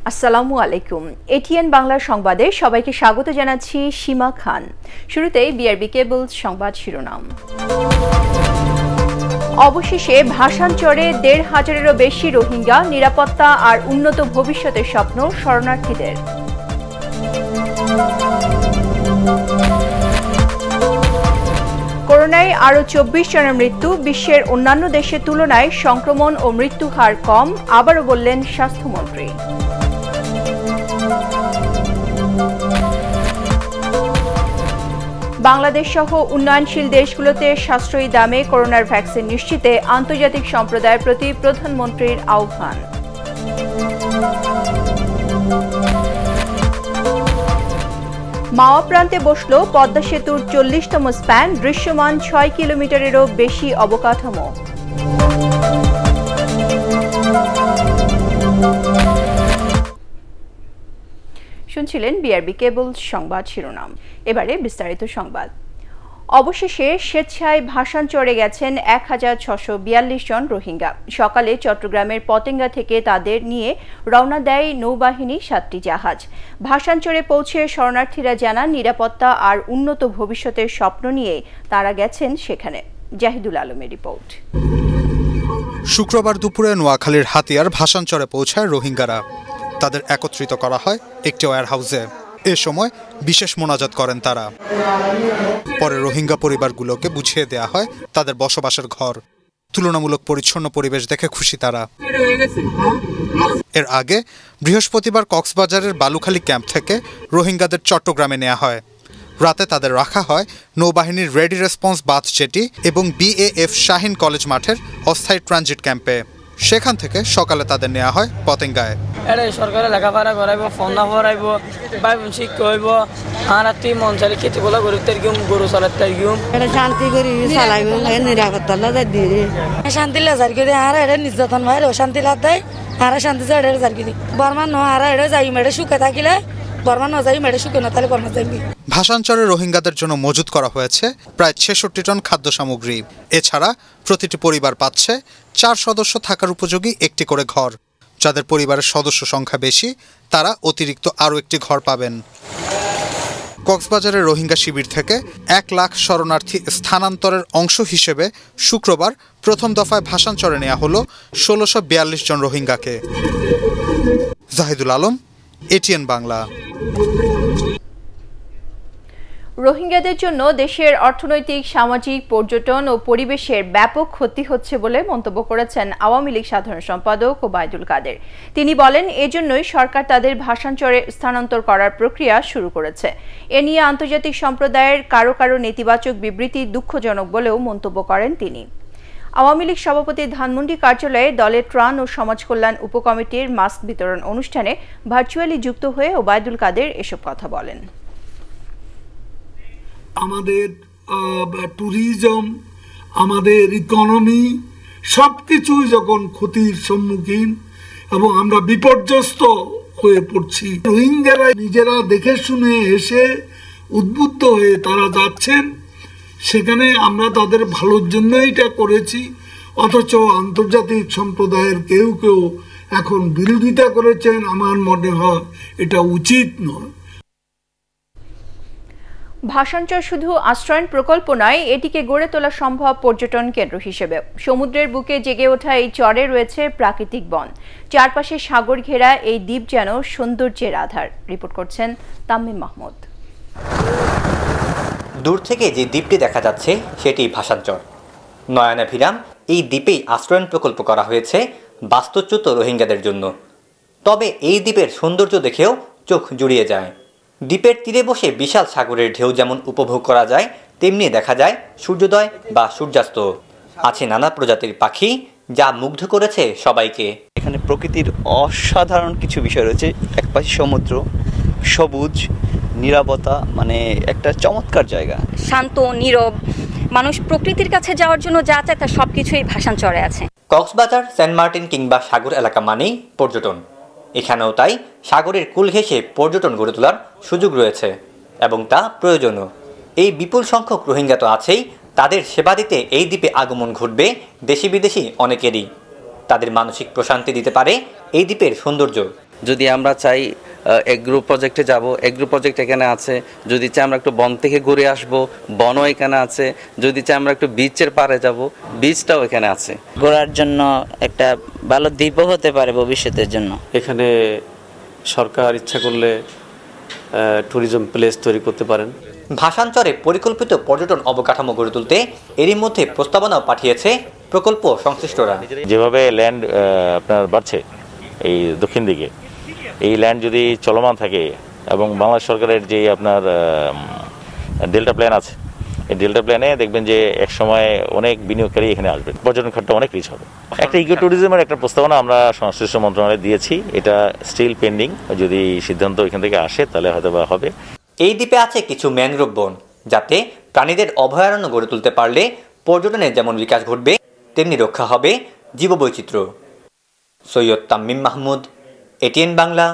আসসালামু আলাইকুম। এটিএন বাংলার সংবাদে সবাইকে স্বাগত জানাচ্ছি সীমা খান। শুরুতেই বিআরবি কেবল সংবাদ শিরোনাম। অবশেষে ভাসানচরে ১৫০০-এরও বেশি রোহিঙ্গা, নিরাপত্তা আর উন্নত ভবিষ্যতের স্বপ্ন শরণার্থীদের। করোনায় আরও ২৪ জনের মৃত্যু, বিশ্বের অন্যান্য দেশের তুলনায় সংক্রমণ ও মৃত্যু হার কম, আবারও বললেন স্বাস্থ্যমন্ত্রী। বাংলাদেশ সহ উন্নয়নশীল দেশগুলোতে সাশ্রয়ী দামে করোনার ভ্যাকসিন নিশ্চিতে আন্তর্জাতিক সম্প্রদায়ের প্রতি প্রধানমন্ত্রীর আহ্বান। মাওয়া প্রান্তে বসল পদ্মা সেতুর ৪০তম স্প্যান, দৃশ্যমান ৬ কিলোমিটারেরও বেশি অবকাঠামো। শুনছিলেন বিআরবি কেবল সংবাদ শিরোনাম। এবারে বিস্তারিত সংবাদ। অবশেষে স্বেচ্ছায় ভাসানচরে গেছেন ১৬৪২ জন রোহিঙ্গা। সকালে চট্টগ্রামের পতেঙ্গা থেকে তাদের নিয়ে রওনা দেয় নৌবাহিনী ৭টি জাহাজ। ভাসানচরে পৌঁছে শরণার্থীরা জানান, নিরাপত্তা আর উন্নত ভবিষ্যতের স্বপ্ন নিয়ে তারা গেছেন সেখানে। জাহিদুল আলমের রিপোর্ট। শুক্রবার দুপুরে নোয়াখালীর হাতিয়ার ভাসানচরে পৌঁছায় রোহিঙ্গারা। তাদের একত্রিত করা হয় একটি ওয়্যারহাউসে। এ সময় বিশেষ মোনাজাত করেন তারা। পরে রোহিঙ্গা পরিবারগুলোকে বুঝিয়ে দেয়া হয় তাদের বসবাসের ঘর। তুলনামূলক পরিচ্ছন্ন পরিবেশ দেখে খুশি তারা। এর আগে বৃহস্পতিবার কক্সবাজারের বালুখালী ক্যাম্প থেকে রোহিঙ্গাদের চট্টগ্রামে নেওয়া হয়। রাতে তাদের রাখা হয় নৌবাহিনীর রেডি রেসপন্স বাথ জেটি এবং বিএএফ শাহিন কলেজ মাঠের অস্থায়ী ট্রানজিট ক্যাম্পে। সেখান থেকে সকালে তাদের নেওয়া হয় পতেঙ্গায়। সরকারে লেখাপড়া করাইব, ফোনা পড়াইব, শিক্ষা হইব, আর মন চাইলে খেতে বলা গরু তারিখম গরু চলার তারিখম শান্তি করি চালাইব, নিরাপত্তা দিয়ে শান্তি লাজার করে আর এটা নির্যাতন হয় শান্তি লাভ দেয় আর শান্তি চাই এটা জার করি বর্মান ন আর এটা যাই মেয়েটা সুখে থাকিলে বর্মান ন যাই মেয়েটা সুখে না তাহলে বর্মা যাইবি। ভাসানচরে রোহিঙ্গাদের জন্য মজুত করা হয়েছে প্রায় ৬৬ টন খাদ্য সামগ্রী। এছাড়া প্রতিটি পরিবার পাচ্ছে ৪ সদস্য থাকার উপযোগী একটি করে ঘর। যাদের পরিবারের সদস্য সংখ্যা বেশি তারা অতিরিক্ত আরও একটি ঘর পাবেন। কক্সবাজারের রোহিঙ্গা শিবির থেকে ১ লাখ শরণার্থী স্থানান্তরের অংশ হিসেবে শুক্রবার প্রথম দফায় ভাসানচরে নেওয়া হলো ১৬৪২ জন রোহিঙ্গাকে। জাহিদুল আলম, এটিএন বাংলা। রোহিঙ্গাদের জন্য দেশের অর্থনৈতিক, সামাজিক, পর্যটন ও পরিবেশের ব্যাপক ক্ষতি হচ্ছে বলে মন্তব্য করেছেন আওয়ামী লীগ সাধারণ সম্পাদক ওবায়দুল কাদের। তিনি বলেন, এজন্যই সরকার তাদের ভাসানচরে স্থানান্তর করার প্রক্রিয়া শুরু করেছে। এ নিয়ে আন্তর্জাতিক সম্প্রদায়ের কারো কারো নেতিবাচক বিবৃতি দুঃখজনক বলেও মন্তব্য করেন তিনি। আওয়ামী লীগ সভাপতি ধানমন্ডি কার্যালয়ে দলের ত্রাণ ও সমাজ কল্যাণ উপকমিটির মাস্ক বিতরণ অনুষ্ঠানে ভার্চুয়ালি যুক্ত হয়ে ওবায়দুল কাদের এসব কথা বলেন। আমাদের ট্যুরিজম, আমাদের ইকোনমি সবকিছুই যখন ক্ষতির সম্মুখীন এবং আমরা বিপর্যস্ত হয়ে পড়ছি, রোহিঙ্গারা নিজেরা দেখে শুনে এসে উদ্বুদ্ধ হয়ে তারা যাচ্ছেন সেখানে। আমরা তাদের ভালোর জন্য এটা করেছি, অথচ আন্তর্জাতিক সম্প্রদায়ের কেউ কেউ এখন বিরোধিতা করেছেন। আমার মনে হয় এটা উচিত নয়। ভাসানচর শুধু আশ্রয়ণ প্রকল্প নয়, এটিকে গড়ে তোলা সম্ভব পর্যটন কেন্দ্র হিসেবে। সমুদ্রের বুকে জেগে ওঠা এই চরে রয়েছে প্রাকৃতিক বন। চারপাশে সাগর ঘেরা এই দ্বীপ যেন সৌন্দর্যের আধার। রিপোর্ট করছেন তামিম মাহমুদ। দূর থেকে যে দ্বীপটি দেখা যাচ্ছে সেটি ভাসানচর। নয়নাভিরাম এই দ্বীপেই আশ্রয়ণ প্রকল্প করা হয়েছে বাস্তুচ্যুত রোহিঙ্গাদের জন্য। তবে এই দ্বীপের সৌন্দর্য দেখেও চোখ জুড়িয়ে যায়। দ্বীপের তীরে বসে বিশাল সাগরের ঢেউ যেমন উপভোগ করা যায়, তেমনি দেখা যায় সূর্যোদয় বা সূর্যাস্ত। আছে নানা প্রজাতির পাখি, যা মুগ্ধ করেছে সবাইকে। এখানে প্রকৃতির অসাধারণ কিছু বিষয় রয়েছে। একপাশে সমুদ্র, সবুজ, নিরাপত্তা, মানে একটা চমৎকার জায়গা। শান্ত, নীরব, মানুষ প্রকৃতির কাছে যাওয়ার জন্য যা চায় তার সবকিছুই ভাসানচরে আছে। কক্সবাজার, সেন্ট মার্টিন কিংবা সাগর এলাকা মানেই পর্যটন। এখানেও তাই সাগরের কূল ঘেঁষে পর্যটন গড়ে তোলার সুযোগ রয়েছে এবং তা প্রয়োজনীয়। এই বিপুল সংখ্যক রোহিঙ্গা তো আছেই, তাদের সেবা দিতে এই দ্বীপে আগমন ঘটবে দেশি বিদেশি অনেকেরই। তাদের মানসিক প্রশান্তি দিতে পারে এই দ্বীপের সৌন্দর্য। যদি আমরা চাই এগ্রো প্রজেক্টে যাব, এগ্রো প্রজেক্ট এখানে আছে। যদি চাই আমরা একটু বন থেকে ঘুরে আসব, বনও এখানে আছে। যদি চাই আমরা একটু বিচের পাড়ে যাব, বিচটাও এখানে আছে। ঘোরার জন্য একটা ভালো দ্বীপও হতে পারে ভবিষ্যতের জন্য। এখানে সরকার ইচ্ছা করলে ট্যুরিজম প্লেস তৈরি করতে পারেন। ভাষাঞ্চরে পরিকল্পিত পর্যটন অবকাঠামো গড়ে তুলতে এরই মধ্যে প্রস্তাবনাও পাঠিয়েছে প্রকল্প সংশ্লিষ্টরা। যেভাবে ল্যান্ড আপনার বাড়ছে এই দক্ষিণ দিকে, এই ল্যান্ড যদি চলমান থাকে এবং বাংলাদেশ সরকারের যে আপনার ডেল্টা প্ল্যান আছে, এই ডেল্টা প্ল্যানে দেখবেন যে এক সময় অনেক বিনিয়োগকারী এখানে আসবেন, পর্যটন খাতটা অনেক রিচ হবে। একটা ইকো ট্যুরিজমের একটা প্রস্তাবনা আমরা সংশ্লিষ্ট মন্ত্রণালয়ে দিয়েছি, এটা স্টিল পেন্ডিং। যদি সিদ্ধান্ত এখান থেকে আসে তাহলে হয়তো বা হবে। এই দ্বীপে আছে কিছু ম্যানগ্রোভ বন, যাতে প্রাণীদের অভয়ারণ্য গড়ে তুলতে পারলে পর্যটনের যেমন বিকাশ ঘটবে, তেমনি রক্ষা হবে জীববৈচিত্র্য। সৈয়দ তামিম মাহমুদ, এটিএন বাংলা,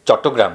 চট্টগ্রাম।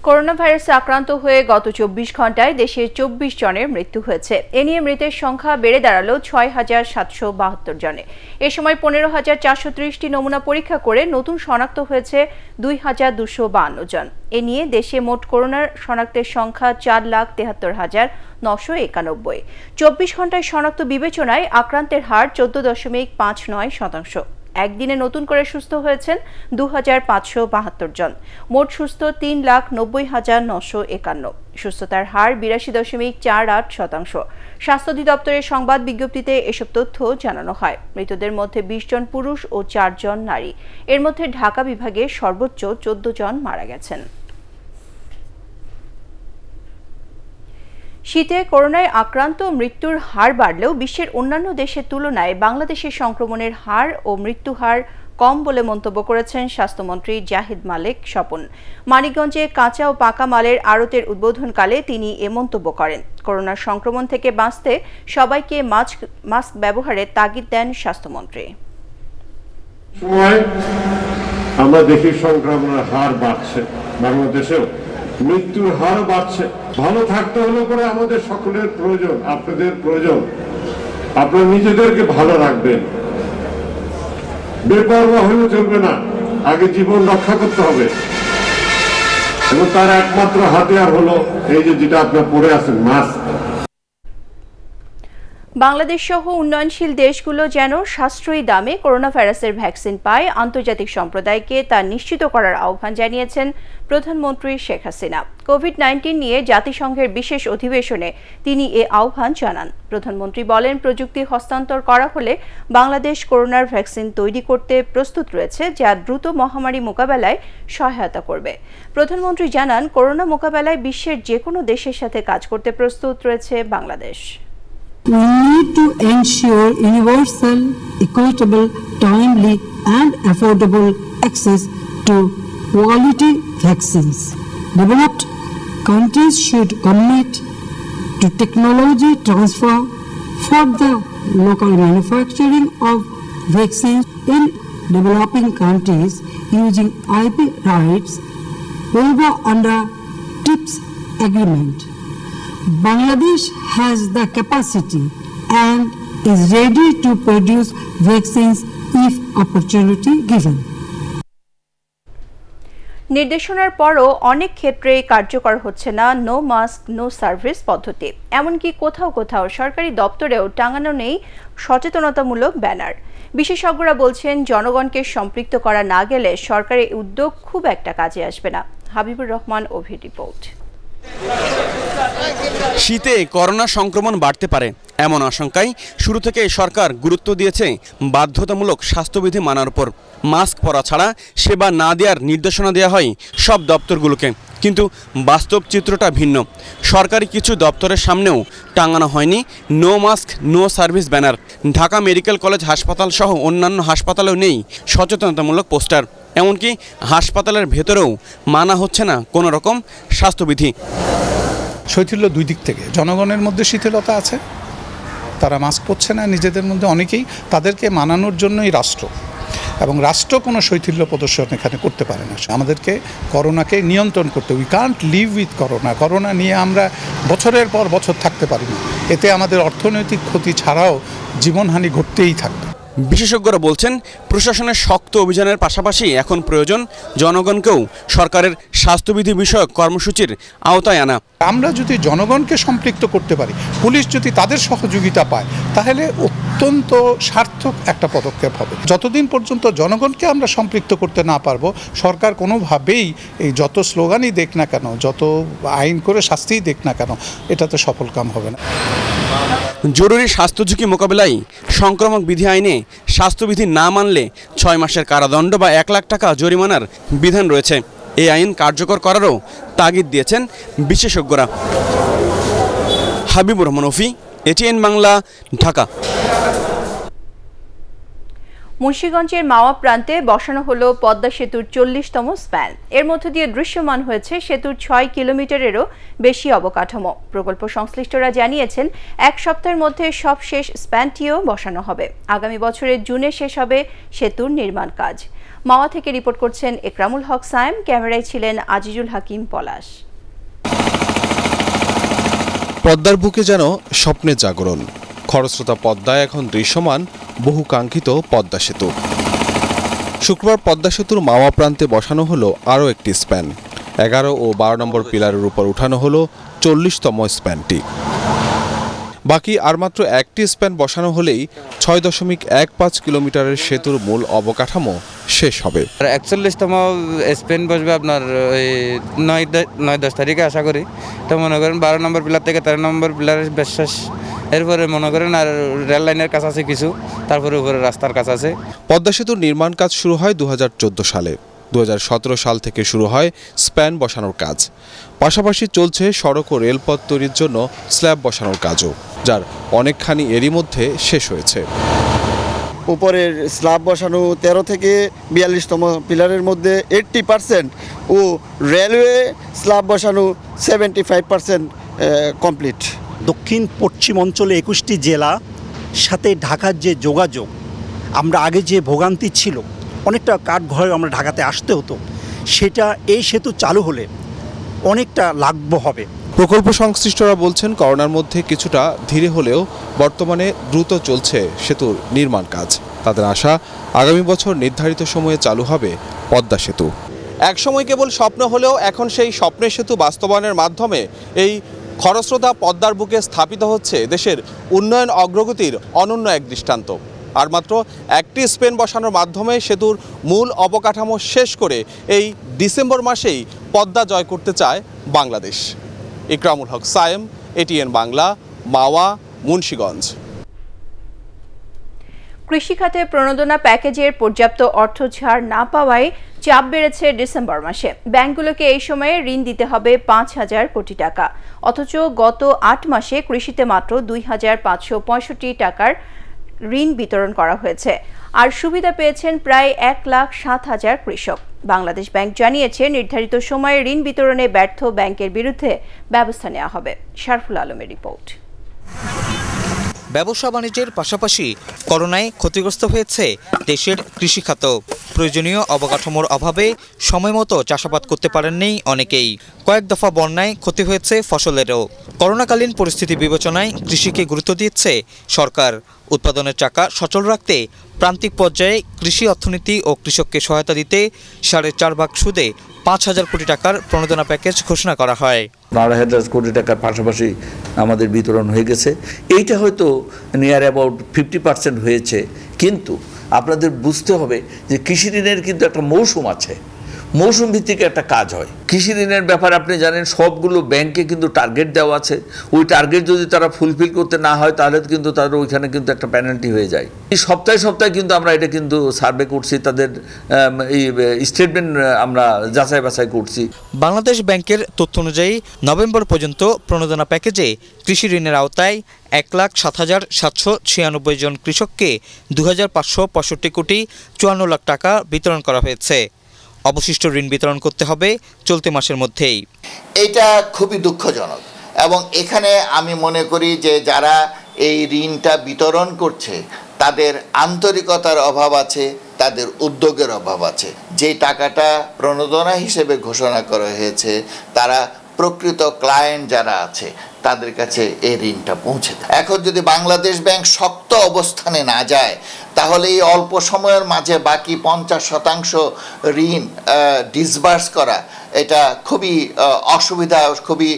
করোনা ভাইরাসে আক্রান্ত হয়ে গত 24 ঘন্টায় দেশে 24 জনের মৃত্যু হয়েছে। এ নিয়ে মৃতের সংখ্যা বেড়ে দাঁড়ালো ৬,৭৭২ জনে। এ সময় ১৫,৪৩০টি নমুনা পরীক্ষা করে নতুন শনাক্ত হয়েছে ২,২৫২ জন। এ নিয়ে দেশে মোট করোনার শনাক্তের সংখ্যা ৪,৭৩,৯৯১। 24 ঘন্টায় শনাক্ত বিবেচনায় আক্রান্তের হার ১৪.৫৯%। একদিনে নতুন করে সুস্থ হয়েছেন ২,৫৭২ জন। মোট সুস্থ ৩,৯০,৯৫১। সুস্থতার হার ৮২.৪৮%। স্বাস্থ্য অধিদপ্তরের সংবাদ বিজ্ঞপ্তিতে এসব তথ্য জানানো হয়। মৃতদের মধ্যে ২০ জন পুরুষ ও ৪ জন নারী। এর মধ্যে ঢাকা বিভাগে সর্বোচ্চ ১৪ জন মারা গেছেন। শীতে করোনায় আক্রান্ত মৃত্যুর হার বাড়লেও বিশ্বের অন্যান্য দেশের তুলনায় বাংলাদেশের সংক্রমণের হার ও মৃত্যু হার কম বলে মন্তব্য করেছেন স্বাস্থ্যমন্ত্রী জাহিদ মালেক স্বপন। মানিকগঞ্জে কাঁচা ও পাকা মালের আড়তের উদ্বোধনকালে তিনি এ মন্তব্য করেন। করোনার সংক্রমণ থেকে বাঁচতে সবাইকে মাস্ক ব্যবহারের তাগিদ দেন স্বাস্থ্যমন্ত্রী। আমরা দেখি সংক্রমণের হার বাড়ছে, বাংলাদেশেও মৃত্যুর হার বাড়ছে। ভালো থাকতে হলে পরে আমাদের সকলের প্রয়োজন, আপনাদের প্রয়োজন। আপনারা নিজেদেরকে ভালো রাখবেন, বেপরোয়া হলে চলবে না। আগে জীবন রক্ষা করতে হবে এবং তার একমাত্র হাতিয়ার হলো এই যেটা আপনারা পরে আছেন, মাস্ক। বাংলাদেশ সহ উন্নয়নশীল দেশগুলো যেন সাশ্রয়ী দামে করোনা ভাইরাসের ভ্যাকসিন পায়, আন্তর্জাতিক সম্প্রদায়কে তা নিশ্চিত করার আহ্বান জানিয়েছেন প্রধানমন্ত্রী শেখ হাসিনা। কোভিড-19 নিয়ে জাতিসংঘের বিশেষ অধিবেশনে তিনি এ আহ্বান জানান। প্রধানমন্ত্রী বলেন, প্রযুক্তি হস্তান্তর করা হলে বাংলাদেশ করোনার ভ্যাকসিন তৈরি করতে প্রস্তুত রয়েছে, যা দ্রুত মহামারী মোকাবেলায় সহায়তা করবে। প্রধানমন্ত্রী জানান, করোনা মোকাবেলায় বিশ্বের যে কোনো দেশের সাথে কাজ করতে প্রস্তুত রয়েছে Bangladesh. We need to ensure universal, equitable, timely and affordable access to quality vaccines. Developed countries should commit to technology transfer for the local manufacturing of vaccines in developing countries using IP rights waiver under TRIPS agreement. Bangladesh has the capacity and is ready to produce vaccines if opportunity given. নির্দেশনার পরও অনেক ক্ষেত্রেই কার্যকর হচ্ছে না no mask no service পদ্ধতি। এমনকি কোথাও কোথাও সরকারি দপ্তরেও টাঙানো নেই সচেতনতামূলক ব্যানার। বিশেষজ্ঞরা বলছেন, জনগণকে সম্পৃক্ত করা না গেলে সরকারি উদ্যোগ খুব একটা কাজে আসবে না। হাবিবুর রহমান অভির রিপোর্ট। শীতে করোনা সংক্রমণ বাড়তে পারে এমন আশঙ্কায় শুরু থেকে সরকার গুরুত্ব দিয়েছে বাধ্যতামূলক স্বাস্থ্যবিধি মানার উপর। মাস্ক পরা ছাড়া সেবা না দেওয়ার নির্দেশনা দেওয়া হয় সব দপ্তরগুলোকে। কিন্তু বাস্তব চিত্রটা ভিন্ন। সরকারি কিছু দপ্তরের সামনেও টাঙানো হয়নি no mask no service banner. Dhaka medical college হাসপাতাল সহ অন্যান্য হাসপাতালেও নেই সচেতনতামূলক পোস্টার। এমনকি হাসপাতালের ভেতরেও মানা হচ্ছে না কোনো রকম স্বাস্থ্যবিধি। শৈথিল্য দুই দিক থেকে, জনগণের মধ্যে শিথিলতা আছে, তারা মাস্ক পরছে না নিজেদের মধ্যে অনেকেই, তাদেরকে মানানোর জন্যই রাষ্ট্র, এবং রাষ্ট্র কোনো শৈথিল্য প্রদর্শন এখানে করতে পারে না। আমাদেরকে করোনাকে নিয়ন্ত্রণ করতে, we can't live with corona. Corona নিয়ে আমরা বছরের পর বছর থাকতে পারি না, এতে আমাদের অর্থনৈতিক ক্ষতি ছাড়াও জীবনহানি ঘটতেই থাকবে। বিশেষজ্ঞরা বলছেন প্রশাসনের শক্ত অভিযানের পাশাপাশি এখন প্রয়োজন জনগণকেও সরকারের স্বাস্থ্যবিধি বিষয়ক কর্মসূচির আওতায় আনা। আমরা যদি জনগণকে সম্পৃক্ত করতে পারি, পুলিশ যদি তাদের সহযোগিতা পায়, তাহলে অত্যন্ত সার্থক একটা পদক্ষেপ হবে। যতদিন পর্যন্ত জনগণকে আমরা সম্পৃক্ত করতে না পারবো, সরকার কোনোভাবেই এই যত স্লোগানই দেখ না কেন, যত আইন করে শাস্তিই দেখ না কেন, এটাতে সফল কাম হবে না। জরুরি স্বাস্থ্য ঝুঁকি মোকাবেলায় সংক্রামক বিধি আইনে স্বাস্থ্যবিধি না মানলে 6 মাসের কারাদণ্ড বা 1 লাখ টাকা জরিমানার বিধান রয়েছে। এই আইন কার্যকর করারও তাগিদ দিয়েছেন বিশেষজ্ঞরা। হাবিবুর রহমান অফি, এটিএন বাংলা, ঢাকা। মুন্সিগঞ্জের মাওয়া প্রান্তে বসানো হলো পদ্মা সেতুর 40তম স্প্যান। এর মধ্য দিয়ে দৃশ্যমান হয়েছে সেতুর 6 কিলোমিটারেরও বেশি অবকাঠামো। প্রকল্প সংশ্লিষ্টরা জানিয়েছেন 1 সপ্তাহের মধ্যে সবশেষ স্প্যানটিও বসানো হবে। আগামী বছরের জুনে শেষ হবে সেতুর নির্মাণ কাজ। মাওয়া থেকে রিপোর্ট করছেন একরামুল হক সায়েম, ক্যামেরায় ছিলেন আজিজুল হাকিম পলাশ। পদ্মার বুকে যেন স্বপ্নের জাগরণ। খরস্রোতা পদ্মায় এখন দৃশ্যমান বহু কাঙ্ক্ষিত পদ্মা সেতু। শুক্রবার পদ্মা সেতুর মাওয়া প্রান্তে বসানো হলো আরও একটি স্প্যান। 11 ও 12 নম্বর পিলারের উপর উঠানো হলো 40তম স্প্যানটি। বাকি আর মাত্র একটি স্প্যান বসানো হলেই 6.15 কিলোমিটারের সেতুর মূল অবকাঠামো শেষ হবে। 41তম স্প্যান বসবে আপনার 9-10 তারিখে আশা করি। তো মনে করেন 12 নম্বর পিলার থেকে 13 নম্বর পিলারের বিশ্বাস, এরপরে মনে করেন আর রেল লাইনের কাজ আছে কিছু, তারপরে উপরে রাস্তার কাজ আছে। পদ্মা সেতুর নির্মাণ কাজ শুরু হয় 2014 সালে। 2017 সাল থেকে শুরু হয় স্প্যান বসানোর কাজ। পাশাপাশি চলছে সড়ক ও রেলপথ তৈরির জন্য স্ল্যাব বসানোর কাজও, যার অনেকখানি এরই মধ্যে শেষ হয়েছে। উপরের স্ল্যাব বসানো 13 থেকে 42তম পিলারের মধ্যে 80% ও রেলওয়ে স্ল্যাব বসানো 75% কমপ্লিট। দক্ষিণ পশ্চিম অঞ্চলে 21টি জেলা সাথে ঢাকার যে যোগাযোগ, আমরা আগে যে ভোগান্তি ছিল, অনেকটা কাঠঘরে আমরা ঢাকাতে আসতে হতো, সেটা এই সেতু চালু হলে অনেকটা লাঘব হবে। প্রকল্প সংশ্লিষ্টরা বলছেন করোনার মধ্যে কিছুটা ধীরে হলেও বর্তমানে দ্রুত চলছে সেতুর নির্মাণ কাজ। তাদের আশা আগামী বছর নির্ধারিত সময়ে চালু হবে পদ্মা সেতু। একসময় কেবল স্বপ্ন হলেও এখন সেই স্বপ্নের সেতু বাস্তবায়নের মাধ্যমে এই খরস্রোতা পদ্মার বুকে স্থাপিত হচ্ছে দেশের উন্নয়ন অগ্রগতির অনন্য এক দৃষ্টান্ত। আর মাত্র একটি স্প্যান বসানোর মাধ্যমে সেতুর মূল অবকাঠামো শেষ করে এই ডিসেম্বর মাসেই পদ্মা জয় করতে চায় বাংলাদেশ। ইকরামুল হক সায়েম, এটিএন বাংলা, মাওয়া, মুন্সিগঞ্জ। কৃষিখাতে প্রণোদনা প্যাকেজের পর্যাপ্ত অর্থ ছাড় না পাওয়ায় চাপ বেড়েছে ডিসেম্বর মাসে। ব্যাংকগুলোকে এই সময়ে ঋণ দিতে হবে 5,000 কোটি টাকা, অথচ গত 8 মাসে কৃষিতে মাত্র 2,565 টাকার ঋণ বিতরণ করা হয়েছে। আর সুবিধা পেয়েছেন প্রায় 1,07,000 কৃষক। বাংলাদেশ ব্যাংক জানিয়েছে নির্ধারিত সময়ে ঋণ বিতরণে ব্যর্থ ব্যাংকের বিরুদ্ধে ব্যবস্থা নেওয়া হবে। শারফুল আলমের রিপোর্ট। ব্যবসা বাণিজ্যের পাশাপাশি করোনায় ক্ষতিগ্রস্ত হয়েছে দেশের কৃষিখাত। প্রয়োজনীয় অবকাঠামোর অভাবে সময়মতো চাষাবাদ করতে পারেননি অনেকেই। কয়েক দফা বন্যায় ক্ষতি হয়েছে ফসলেরও। করোনাকালীন পরিস্থিতি বিবেচনায় কৃষিকে গুরুত্ব দিচ্ছে সরকার। উৎপাদনের চাকা সচল রাখতে প্রান্তিক পর্যায়ে কৃষি অর্থনীতি ও কৃষককে সহায়তা দিতে 4.5 সুদে 5,000 কোটি টাকার প্রণোদনা প্যাকেজ ঘোষণা করা হয়। 12,000 কোটি টাকার পাশাপাশি আমাদের বিতরণ হয়ে গেছে। এইটা হয়তো নিয়ার অ্যাবাউট 50% হয়েছে, কিন্তু আপনাদের বুঝতে হবে যে কৃষি ঋণের কিন্তু একটা মৌসুম আছে, মৌসুম ভিত্তিক একটা কাজ হয়। কৃষি ঋণের ব্যাপারে আপনি জানেন সবগুলো ব্যাংকে কিন্তু টার্গেট দেওয়া আছে। ওই টার্গেট যদি তারা ফুলফিল করতে না হয় তাহলে কিন্তু তাদের ওইখানে কিন্তু একটা পেনাল্টি হয়ে যায়। এই সপ্তাহে সপ্তাহে কিন্তু আমরা এটা কিন্তু সার্ভে করছি, তাদের এই স্টেটমেন্ট আমরা যাচাই বাছাই করছি। বাংলাদেশ ব্যাংকের তথ্য অনুযায়ী নভেম্বর পর্যন্ত প্রণোদনা প্যাকেজে কৃষি ঋণের আওতায় 1,07,796 জন কৃষককে 2,565 কোটি 54 লাখ টাকা বিতরণ করা হয়েছে। অবশিষ্ট ঋণ বিতরণ করতে হবে চলতি মাসের মধ্যেই। এটা খুবই দুঃখজনক এবং এখানে আমি মনে করি যে যারা এই ঋণটা বিতরণ করছে তাদের আন্তরিকতার অভাব আছে, তাদের উদ্যোগের অভাব আছে। যে টাকাটা প্রণোদনা হিসেবে ঘোষণা করা হয়েছে তারা প্রকৃত ক্লায়েন্ট যারা আছে তাদের কাছে এই ঋণটা পৌঁছে দেয়। এখন যদি বাংলাদেশ ব্যাংক শক্ত অবস্থানে না যায় তাহলে এই অল্প সময়ের মাঝে বাকি 50% ঋণ ডিসবার্স করা এটা খুবই অসুবিধা, খুবই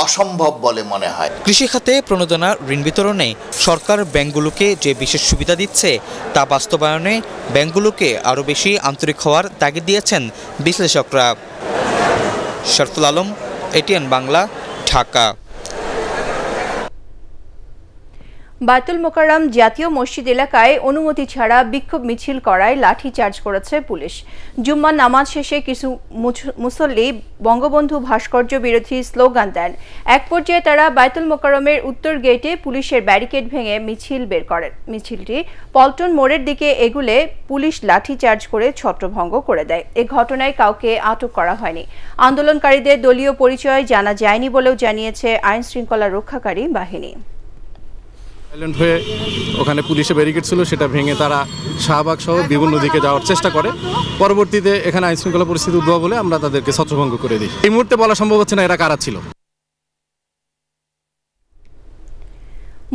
অসম্ভব বলে মনে হয়। কৃষি খাতে প্রণোদনা ঋণ বিতরণে সরকার ব্যাংকগুলোকে যে বিশেষ সুবিধা দিচ্ছে তা বাস্তবায়নে ব্যাংকগুলোকে আরও বেশি আন্তরিক হওয়ার তাগিদ দিয়েছেন বিশ্লেষকরা। শরফুল আলম, এটিএন বাংলা, ঢাকা। বায়তুল মোকাররম জাতীয় মসজিদ এলাকায় অনুমতি ছাড়া বিক্ষোভ মিছিল করায় লাঠিচার্জ করেছে পুলিশ। জুম্মার নামাজ শেষে কিছু মুসল্লি বঙ্গবন্ধু ভাস্কর্য বিরোধী স্লোগান দেন। এক পর্যায়ে তারা বায়তুল মোকাররমের উত্তর গেটে পুলিশের ব্যারিকেড ভেঙে মিছিল বের করেন। মিছিলটি পল্টন মোড়ের দিকে এগুলে পুলিশ লাঠিচার্জ করে ছত্রভঙ্গ করে দেয়। এ ঘটনায় কাউকে আটক করা হয়নি। আন্দোলনকারীদের দলীয় পরিচয় জানা যায়নি বলেও জানিয়েছে আইন শৃঙ্খলা রক্ষাকারী বাহিনী। হয়ে ওখানে পুলিশের ব্যারিকেড ছিল, সেটা ভেঙে তারা শাহবাগ সহ বিভিন্ন দিকে যাওয়ার চেষ্টা করে। পরবর্তীতে এখানে আইনশৃঙ্খলা পরিস্থিতি উদ্ভব বলে আমরা তাদেরকে ছত্রভঙ্গ করে দিই। এই মুহূর্তে বলা সম্ভব হচ্ছে না এরা কারা ছিল।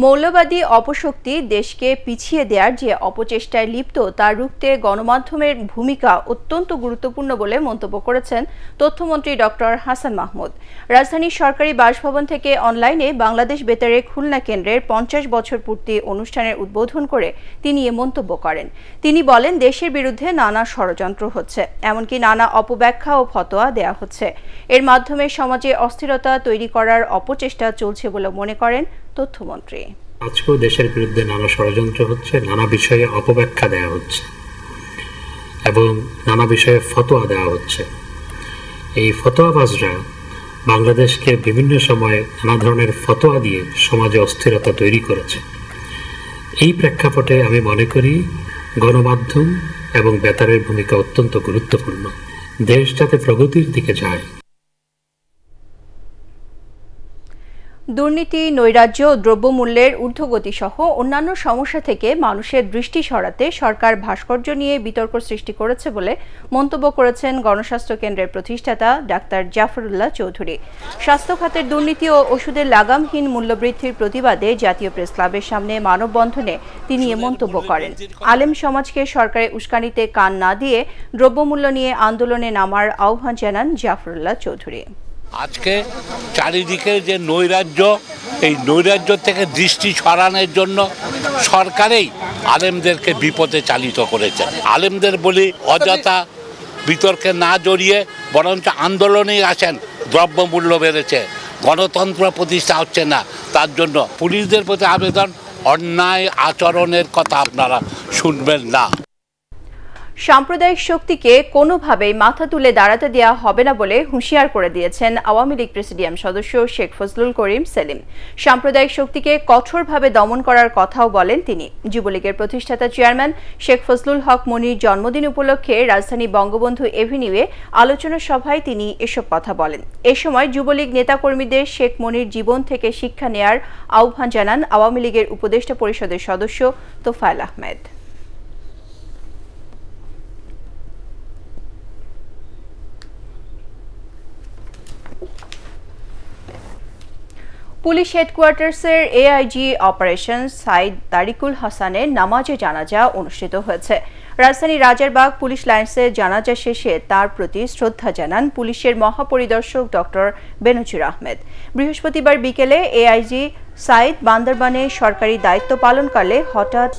মৌলবাদী অপশক্তি দেশকে পিছিয়ে দেওয়ার যে অপচেষ্টায় লিপ্ত তা রুখতে গণমাধ্যমের ভূমিকা অত্যন্ত গুরুত্বপূর্ণ বলে মন্তব্য করেছেন তথ্যমন্ত্রী ডক্টর হাসান মাহমুদ। রাজধানীর সরকারি বাসভবন থেকে অনলাইনে বাংলাদেশ বেতারের খুলনা কেন্দ্রের 50 বছর পূর্তি অনুষ্ঠানের উদ্বোধন করে তিনি এ মন্তব্য করেন। তিনি বলেন, দেশের বিরুদ্ধে নানা ষড়যন্ত্র হচ্ছে, এমনকি নানা অপব্যাখ্যা ও ফতোয়া দেয়া হচ্ছে। এর মাধ্যমে সমাজে অস্থিরতা তৈরি করার অপচেষ্টা চলছে বলে মনে করেন তথ্যমন্ত্রী। আজকেও দেশের বিরুদ্ধে নানা ষড়যন্ত্র হচ্ছে, নানা বিষয়ে অপব্যাখ্যা দেওয়া হচ্ছে এবং নানা বিষয়ে ফতোয়া দেওয়া হচ্ছে। এই ফতোয়াবাজরা বাংলাদেশকে বিভিন্ন সময়ে নানা ধরনের ফতোয়া দিয়ে সমাজে অস্থিরতা তৈরি করেছে। এই প্রেক্ষাপটে আমি মনে করি গণমাধ্যম এবং বেতারের ভূমিকা অত্যন্ত গুরুত্বপূর্ণ। দেশ যাতে প্রগতির দিকে যায়। দুর্নীতি, নৈরাজ্য ও দ্রব্যমূল্যের ঊর্ধ্বগতি সহ অন্যান্য সমস্যা থেকে মানুষের দৃষ্টি সরাতে সরকার ভাস্কর্য নিয়ে বিতর্ক সৃষ্টি করেছে বলে মন্তব্য করেছেন গণস্বাস্থ্য কেন্দ্রের প্রতিষ্ঠাতা ডাক্তার জাফরুল্লাহ চৌধুরী। স্বাস্থ্য খাতের দুর্নীতি ও ওষুধের লাগামহীন মূল্যবৃদ্ধির প্রতিবাদে জাতীয় প্রেস ক্লাবের সামনে মানববন্ধনে তিনি এ মন্তব্য করেন। আলেম সমাজকে সরকারের উস্কানিতে কান না দিয়ে দ্রব্যমূল্য নিয়ে আন্দোলনে নামার আহ্বান জানান জাফরুল্লাহ চৌধুরী। আজকে চারিদিকে যে নৈরাজ্য, এই নৈরাজ্য থেকে দৃষ্টি সরানোর জন্য সরকারেই আলেমদেরকে বিপদে চালিত করেছে। আলেমদের বলি অযথা বিতর্কে না জড়িয়ে বরঞ্চ আন্দোলনেই আসেন। দ্রব্যমূল্য বেড়েছে, গণতন্ত্র প্রতিষ্ঠা হচ্ছে না, তার জন্য পুলিশদের প্রতি আবেদন, অন্যায় আচরণের কথা আপনারা শুনবেন না। সাম্প্রদায়িক শক্তিকে কোনোভাবেই মাথা তুলে দাঁড়াতে দেওয়া হবে না বলে হুঁশিয়ার করে দিয়েছেন আওয়ামী লীগ প্রেসিডিয়াম সদস্য শেখ ফজলুল করিম সেলিম। সাম্প্রদায়িক শক্তিকে কঠোরভাবে দমন করার কথাও বলেন তিনি। যুবলীগের প্রতিষ্ঠাতা চেয়ারম্যান শেখ ফজলুল হক মনির জন্মদিন উপলক্ষে রাজধানী বঙ্গবন্ধু এভিনিউয়ে আলোচনা সভায় তিনি এসব কথা বলেন। এ সময় যুবলীগ নেতাকর্মীদের শেখ মনির জীবন থেকে শিক্ষা নেয়ার আহ্বান জানান আওয়ামী লীগের উপদেষ্টা পরিষদের সদস্য তোফায়েল আহমেদ। পুলিশ হেডকোয়ার্টার্সের এআইজি অপারেশন সাইদ তারিকুল হাসানের নামাজে জানাজা অনুষ্ঠিত হয়েছে। রাজধানীর রাজারবাগ পুলিশ লাইন্সে জানাজা শেষে তার প্রতি শ্রদ্ধা জানান পুলিশের মহাপরিদর্শক ডক্টর বেনজির আহমেদ। বৃহস্পতিবার বিকেলে এআইজি সাইদ বান্দরবানে সরকারি দায়িত্ব পালনকালে হঠাৎ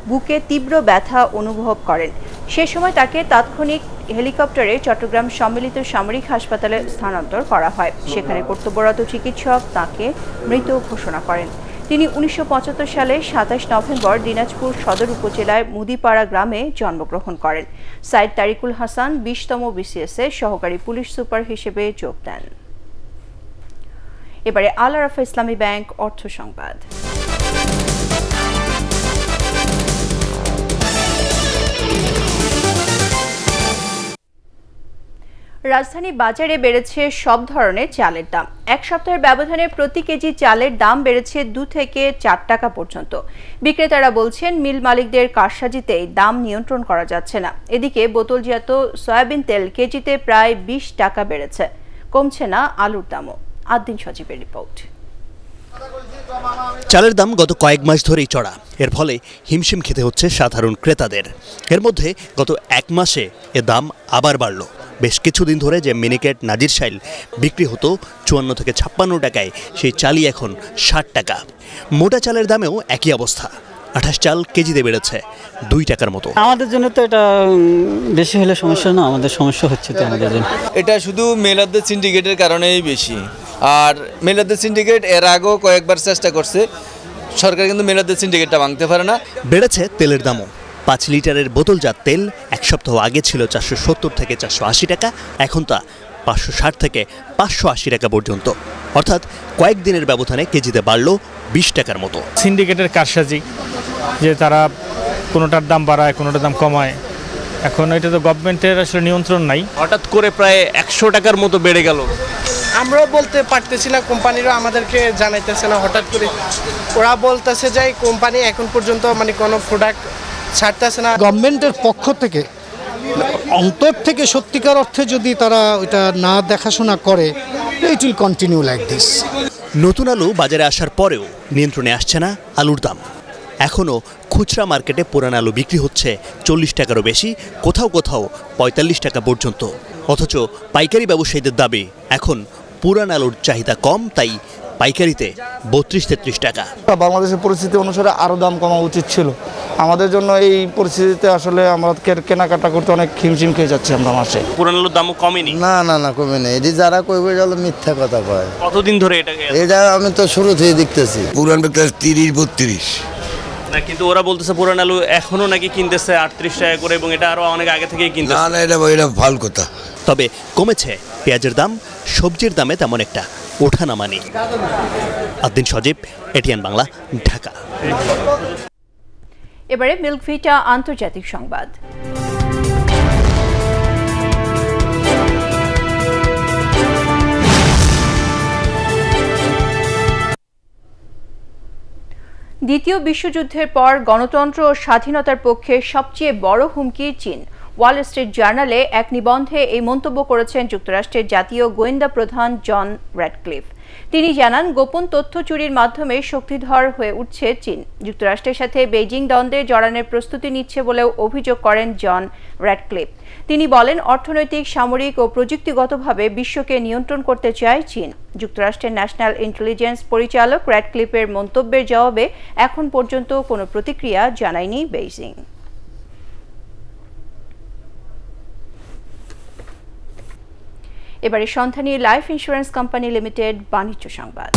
বুকে তীব্র ব্যথা অনুভব করেন। সে সময় তাকে তাৎক্ষণিক হেলিকপ্টারে চট্টগ্রাম সম্মিলিত সামরিক হাসপাতালে স্থানান্তর করা হয়। সেখানে কর্তব্যরত চিকিৎসক তাকে মৃত ঘোষণা করেন। তিনি 1975 সালে 27 নভেম্বর দিনাজপুর সদর উপজেলার মুদিপাড়া গ্রামে জন্মগ্রহণ করেন। সাইদ তারিকুল হাসান 20তম বিসিএসে সহকারী পুলিশ সুপার হিসেবে যোগ দেন। এবারে আল আরাফা ইসলামী ব্যাংক অর্থ সংবাদ। রাজধানী বাজারে বেড়েছে সব ধরনের চালের দাম। এক সপ্তাহের ব্যবধানে প্রতি কেজি চালের দাম বেড়েছে 2 থেকে 4 টাকা পর্যন্ত। বিক্রেতারা বলছেন মিল মালিকদের কারসাজিতেই দাম নিয়ন্ত্রণ করা যাচ্ছে না। এদিকে বোতলজাত সয়াবিন তেল কেজিতে প্রায় 20 টাকা বেড়েছে, কমছে না আলুর দামও। আদ্দিন সজীবের রিপোর্ট। চালের দাম গত কয়েক মাস ধরেই চড়া, এর ফলে হিমশিম খেতে হচ্ছে সাধারণ ক্রেতাদের। এর মধ্যে গত এক মাসে এ দাম আবার বাড়ল। বেশ কিছুদিন ধরে যে মিনিকেট নাজিরশাইল বিক্রি হতো 54 থেকে 56 টাকায়, সেই চালই এখন 60 টাকা। মোটা চালের দামেও একই অবস্থা। 28 চাল কেজিতে বেড়েছে 2 টাকার মতো। আমাদের জন্য তো এটা বেশি হলে সমস্যা না, আমাদের সমস্যা হচ্ছে তো আমাদের জন্য। এটা শুধু মেলাদ্দের সিন্ডিকেটের কারণেই বেশি। আর মেলাদ্দের সিন্ডিকেট এর আগেও কয়েকবার চেষ্টা করছে, সরকার কিন্তু মেলাদ্দের সিন্ডিকেটটা ভাঙতে পারে না। বেড়েছে তেলের দামও। 5 লিটারের বোতলজাত তেল এক সপ্তাহ আগে ছিল 470 থেকে 480 টাকা, এখন তা 560 থেকে 580 টাকা পর্যন্ত। অর্থাৎ কয়েকদিনের ব্যবধানে কেজিতে বাড়ল 20 টাকার মতো। সিন্ডিকেটের কারসাজি, যে তারা কোনোটার দাম বাড়ায় কোনোটার দাম কমায়, এখন এটা তো গভর্নমেন্টের আসলে নিয়ন্ত্রণ নাই। হঠাৎ করে প্রায় 100 টাকার মতো বেড়ে গেল। আমরাও বলতে পারতেছি না, কোম্পানিরা আমাদেরকে জানাইতেছে না। হঠাৎ করে ওরা বলতেছে যে কোম্পানি এখন পর্যন্ত মানে কোনো প্রোডাক্ট ছাড়তেছে না। গভর্নমেন্টের পক্ষ থেকে অন্তর থেকে সত্যিকার অর্থে যদি তারা ওইটা না দেখাশোনা করে, it will continue like this. নতুন আলু বাজারে আসার পরেও নিয়ন্ত্রণে আসছে না আলুর দাম। এখনও খুচরা মার্কেটে পুরান আলু বিক্রি হচ্ছে 40 টাকারও বেশি, কোথাও কোথাও 45 টাকা পর্যন্ত। অথচ পাইকারি ব্যবসায়ীদের দাবি এখন পুরান আলুর চাহিদা কম, তাই পাইকারিতে 32-33 টাকা। বাংলাদেশের পরিস্থিতি অনুসারে আরও দাম কমা উচিত ছিল। আমাদের জন্য এই পরিস্থিতিতে আসলে আমরা কেনাকাটা করতে অনেক হিমশিম খেয়ে যাচ্ছি আমরা মাসে। পুরান আলুর দামও কমেনি? না না না, কমেনি। এটি যারা কইবে গেল মিথ্যা কথা কয়। কতদিন ধরে এটা আমি তো শুরু থেকে দেখতেছি। পুরান বিক্রি 30-32 না, কিন্তু ওরা বলতেছে পুরান আলু এখনো নাকি কিনতেছে 38 টাকা করে, এবং এটা আরো অনেক আগে থেকেই কিনতেছে। না না, এটা ফাল কথা। তবে কমেছে পেঁয়াজের দাম, সবজির দামে তেমন একটা ওঠানামা নেই। আদ্দিন সজীব, এটিএন বাংলা, ঢাকা। এবারে মিল্ক ভিটা আন্তর্জাতিক সংবাদ। দ্বিতীয় বিশ্বযুদ্ধের পর গণতন্ত্র ও স্বাধীনতার পক্ষে সবচেয়ে বড় হুমকি চীন। ওয়াল স্ট্রিট জার্নালে এক নিবন্ধে এই মন্তব্য করেছেন যুক্তরাষ্ট্রের জাতীয় গোয়েন্দা প্রধান জন র্যাডক্লিফ। তিনি জানান, গোপন তথ্য চুরির মাধ্যমে শক্তিধর হয়ে উঠছে চীন। যুক্তরাষ্ট্রের সাথে বেইজিং দ্বন্দ্বে জড়ানোর প্রস্তুতি নিচ্ছে বলেও অভিযোগ করেন জন র্যাডক্লিফ। তিনি বলেন, অর্থনৈতিক, সামরিক ও প্রযুক্তিগতভাবে বিশ্বকে নিয়ন্ত্রণ করতে চায় চীন। যুক্তরাষ্ট্রের ন্যাশনাল ইন্টেলিজেন্স পরিচালক র্যাডক্লিফের মন্তব্যের জবাবে এখন পর্যন্ত কোনো প্রতিক্রিয়া জানায়নি বেইজিং। এবারে সন্ধানী লাইফ ইন্স্যুরেন্স কোম্পানি লিমিটেড বাণিজ্য সংবাদ।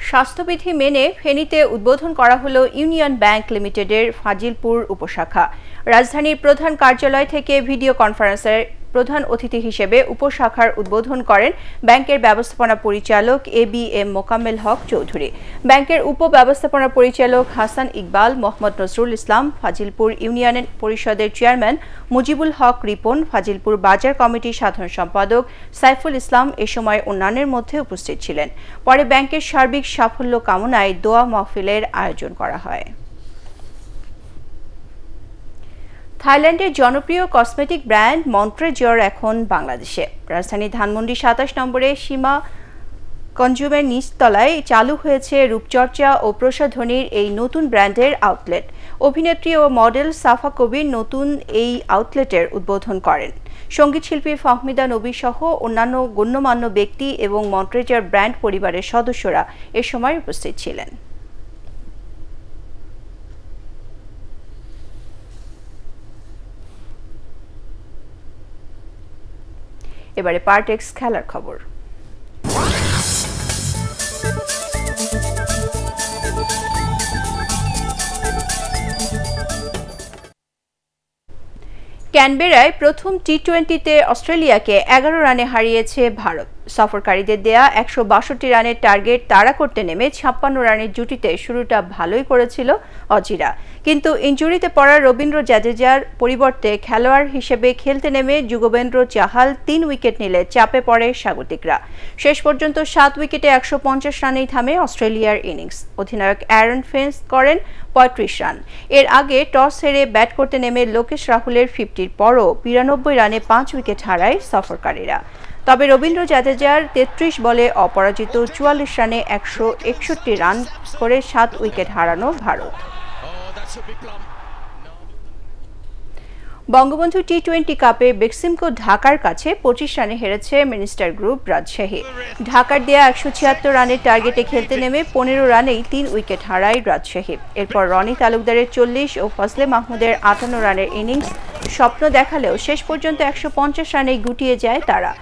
স্বাস্থ্যবিধি মেনে ফেনীতে উদ্বোধন করা হলো ইউনিয়ন ব্যাংক লিমিটেডের ফাজিলপুর উপশাখা। রাজধানীর প্রধান কার্যালয় থেকে ভিডিও কনফারেন্সের প্রধান অতিথি হিসেবে উপশাখার উদ্বোধন করেন ব্যাংকের ব্যবস্থাপনা পরিচালক ABM মোকাম্মেল হক চৌধুরী। ব্যাংকের উপব্যবস্থাপনা পরিচালক হাসান ইকবাল, মোহাম্মদ নজরুল ইসলাম, ফাজিলপুর ইউনিয়ন পরিষদের চেয়ারম্যান মুজিবুল হক রিপন, ফাজিলপুর বাজার কমিটির সাধারণ সম্পাদক সাইফুল ইসলাম এ সময় অন্যান্যের মধ্যে উপস্থিত ছিলেন। পরে ব্যাংকের সার্বিক সাফল্য কামনায় দোয়া মাহফিলের আয়োজন করা হয়। থাইল্যান্ডের জনপ্রিয় কসমেটিক ব্র্যান্ড মন্ট্রেজর এখন বাংলাদেশে। রাজধানী ধানমন্ডি 27 নম্বরে সীমা কনজুমের নিচতলায় চালু হয়েছে রূপচর্চা ও প্রসাধনীর এই নতুন ব্র্যান্ডের আউটলেট। অভিনেত্রী ও মডেল সাফা কবির নতুন এই আউটলেটের উদ্বোধন করেন। সঙ্গীতশিল্পী ফাহমিদা নবী সহ অন্যান্য গণ্যমান্য ব্যক্তি এবং মন্ট্রেজর ব্র্যান্ড পরিবারের সদস্যরা এ সময় উপস্থিত ছিলেন। এবারে পার্টেক্স খেলার খবর। ক্যানবেরায় প্রথম টি-20তে অস্ট্রেলিয়াকে 11 রানে হারিয়েছে ভারত। সফরকারীদের দেয়া 162 রানের টার্গেট তাড়া করতে নেমে 56 রানের জুটিতে শুরুটা ভালোই করেছিল অজিরা, কিন্তু ইনজুরিতে পড়া রবীন্দ্র জাদেজার পরিবর্তে খেলোয়াড় হিসেবে খেলতে নেমে যুগবেন্দ্র চাহাল 3 উইকেট নিলে চাপে পড়ে স্বাগতিকরা। শেষ পর্যন্ত 7 উইকেটে 150 রানেই থামে অস্ট্রেলিয়ার ইনিংস। অধিনায়ক অ্যারন ফিঞ্চ করেন 35 রান। এর আগে টস হেরে ব্যাট করতে নেমে লোকেশ রাহুলের 50-র পরও 92 রানে 5 উইকেট হারায় সফরকারীরা। তবে রবীন্দ্র জাদেজার 33 বলে অপরাজিত 44 রানে 161 রান করে 7 উইকেট হারানো ভারত। বঙ্গবন্ধু টি-20 কাপে বেক্সিমকো ঢাকার কাছে 25 রানে হেরেছে মিনিস্টার গ্রুপ রাজশাহী। ঢাকার দেয়া 176 রানের টার্গেটে খেলতে নেমে 15 রানেই 3 উইকেট হারায় রাজশাহী। এরপর রনি তালুকদারের 40 ও ফজলে মাহমুদের 58 রানের ইনিংস স্বপ্ন দেখালেও শেষ পর্যন্ত 150 রানেই গুটিয়ে যায় তারা।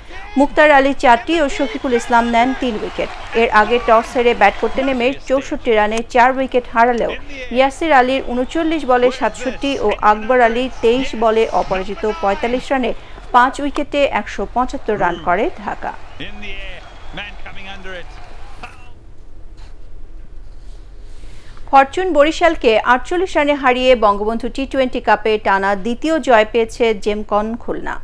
মুক্তার আলী 4টি ও শফিকুল ইসলাম নেন 3 উইকেট। এর আগে টস হেরে ব্যাট করতে নেমে 64 রানে 4 উইকেট হারালেও ইয়াসির আলীর 39 বলে 67 ও আকবর আলী 23 বলে অপরাজিত 45 রানে 5 উইকেটে 175 রান করে ঢাকা। ফরচুন বরিশালকে 48 রানে হারিয়ে বঙ্গবন্ধু টি-20 কাপে টানা দ্বিতীয় জয় পেয়েছে জেমকন খুলনা।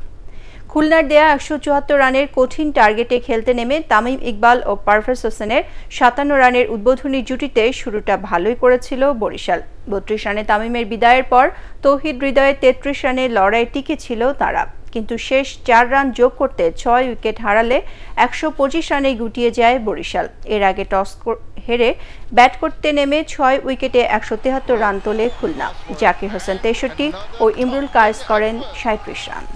খুলনার দেয়া 174 রানের কঠিন টার্গেটে খেলতে নেমে তামিম ইকবাল ও পারভেজ হোসেনের 57 রানের উদ্বোধনী জুটিতে শুরুটা ভালোই করেছিল বরিশাল। 32 রানে তামিমের বিদায়ের পর তৌহিদ হৃদয়ে 33 রানের লড়াই টিকে ছিল তারা, কিন্তু শেষ 4 রান যোগ করতে 6 উইকেট হারালে 125 রানে গুটিয়ে যায় বরিশাল। এর আগে টস হেরে ব্যাট করতে নেমে 6 উইকেটে 173 রান তোলে খুলনা। জাকির হোসেন 63 ও ইমরুল কায়েস করেন 37 রান।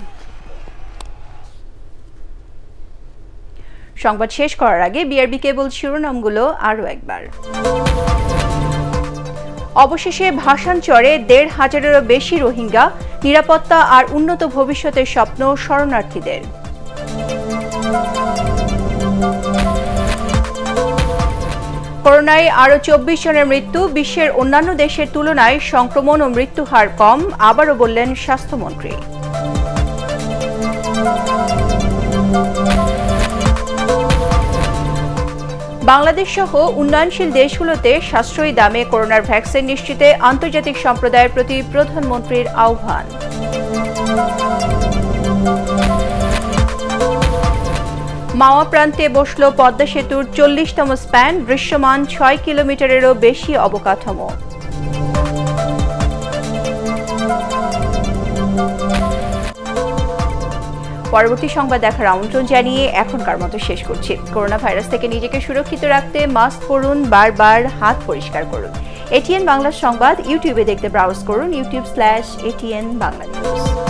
সংবাদ শেষ করার আগে বিআরবি কেবল শিরোনামগুলো আরও একবার। অবশেষে ভাসানচরে 1,500-এরও বেশি রোহিঙ্গা, নিরাপত্তা আর উন্নত ভবিষ্যতের স্বপ্ন শরণার্থীদের। করোনায় আরও 24 জনের মৃত্যু, বিশ্বের অন্যান্য দেশের তুলনায় সংক্রমণ ও মৃত্যু হার কম, আবারও বললেন স্বাস্থ্যমন্ত্রী। বাংলাদেশ সহ উন্নয়নশীল দেশগুলোতে সাশ্রয়ী দামে করোনার ভ্যাকসিন নিশ্চিতে আন্তর্জাতিক সম্প্রদায়ের প্রতি প্রধানমন্ত্রীর আহ্বান। মাওয়া প্রান্তে বসল পদ্মা সেতুর 40তম স্প্যান, দৃশ্যমান 6 কিলোমিটারেরও বেশি অবকাঠামো। পরবর্তী সংবাদ দেখার আমন্ত্রণ জানিয়ে এখনকার মতো শেষ করছি। করোনা ভাইরাস থেকে নিজেকে সুরক্ষিত রাখতে মাস্ক পরুন, বারবার হাত পরিষ্কার করুন। এটিএন বাংলা সংবাদ ইউটিউবে দেখতে ব্রাউজ করুন youtube/ATN বাংলা নিউজ।